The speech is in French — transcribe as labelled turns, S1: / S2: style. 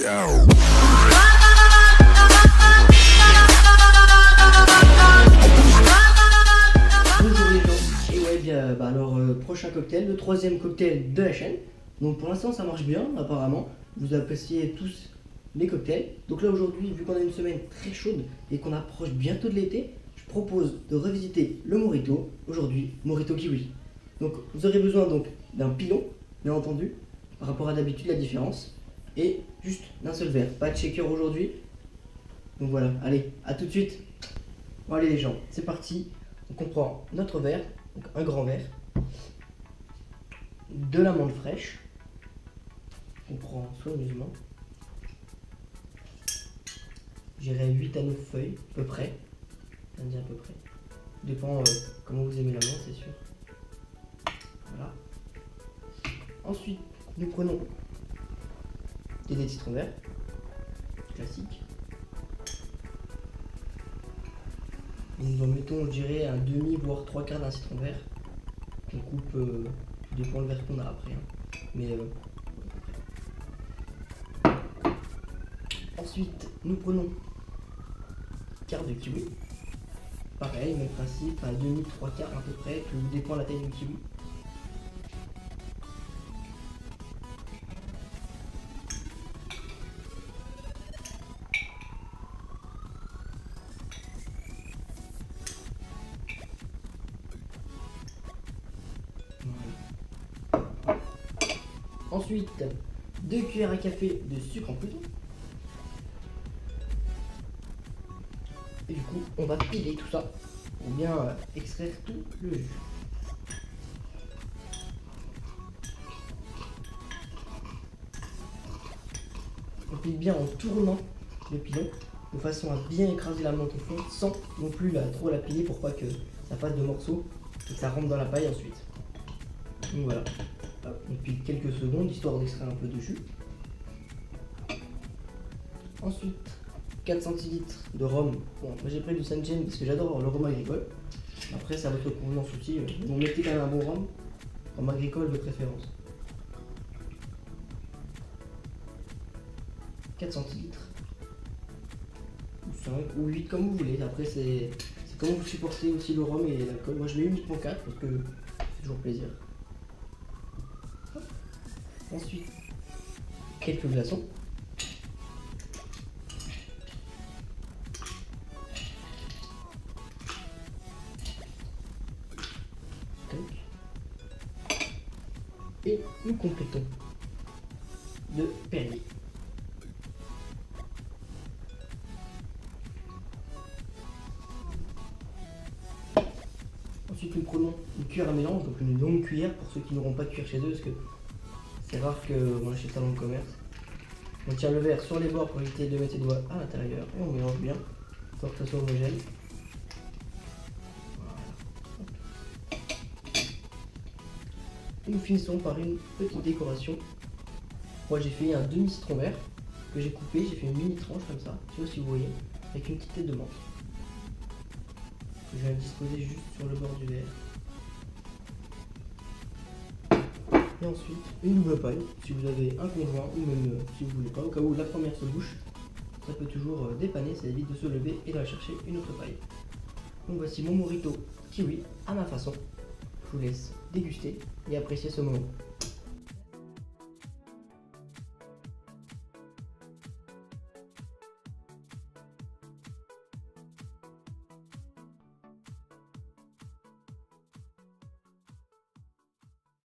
S1: Bonjour les gens, et ouais bien alors prochain cocktail, le troisième cocktail de la chaîne. Donc pour l'instant ça marche bien apparemment, vous appréciez tous les cocktails. Donc là aujourd'hui, vu qu'on a une semaine très chaude et qu'on approche bientôt de l'été, je propose de revisiter le Mojito. Aujourd'hui, Mojito Kiwi. Donc vous aurez besoin donc d'un pilon, bien entendu, par rapport à d'habitude la différence, et juste d'un seul verre, pas de shaker aujourd'hui. Donc voilà, allez, à tout de suite. Bon allez les gens, c'est parti. Donc on prend notre verre, donc un grand verre, de l'amande fraîche, on prend soigneusement, j'irai 8 à 9 feuilles, à peu près, à peu près, dépend comment vous aimez l'amande c'est sûr. Voilà. Ensuite, nous prenons des dés de citron vert, classique. Nous en mettons, je dirais, un demi voire trois quarts d'un citron vert. On coupe, tout dépend le verre qu'on a après. Hein. Mais à peu près. Ensuite, nous prenons quart de kiwi. Pareil, même principe, un demi, trois quarts à peu près, tout dépend de la taille du kiwi. Ensuite, 2 cuillères à café de sucre en poudre. Et du coup, on va piler tout ça pour bien extraire tout le jus. On pile bien en tournant le pilon de façon à bien écraser la menthe au fond sans non plus trop la piler pour pas que ça fasse de morceaux et que ça rentre dans la paille ensuite. Donc voilà. On pile quelques secondes histoire d'extraire un peu de jus. Ensuite, 4 centilitres de rhum. Bon, moi j'ai pris du Saint James parce que j'adore le rhum agricole. Après, c'est à votre convenance aussi. Vous mettez quand même un bon rhum agricole de préférence. 4 centilitres. Ou 5 ou 8 comme vous voulez. Après, c'est comme vous supportez aussi le rhum et l'alcool. Moi je mets uniquement 4 parce que c'est toujours plaisir. Ensuite, quelques glaçons. Et nous complétons de Perrier. Ensuite, nous prenons une cuillère à mélange, donc une longue cuillère pour ceux qui n'auront pas de cuillère chez eux, parce que c'est rare qu'on achète ça dans le commerce. On tient le verre sur les bords pour éviter de mettre les doigts à l'intérieur et on mélange bien, pour que ça soit homogène. Voilà. Et nous finissons par une petite décoration. Moi j'ai fait un demi citron vert que j'ai coupé, j'ai fait une mini tranche comme ça, je sais pas si vous voyez, avec une petite tête de menthe. Je vais la disposer juste sur le bord du verre. Et ensuite, une double paille, si vous avez un conjoint ou même si vous voulez pas, au cas où la première se bouche, ça peut toujours dépanner, ça évite de se lever et d'aller chercher une autre paille. Donc voici mon Mojito Kiwi à ma façon. Je vous laisse déguster et apprécier ce moment.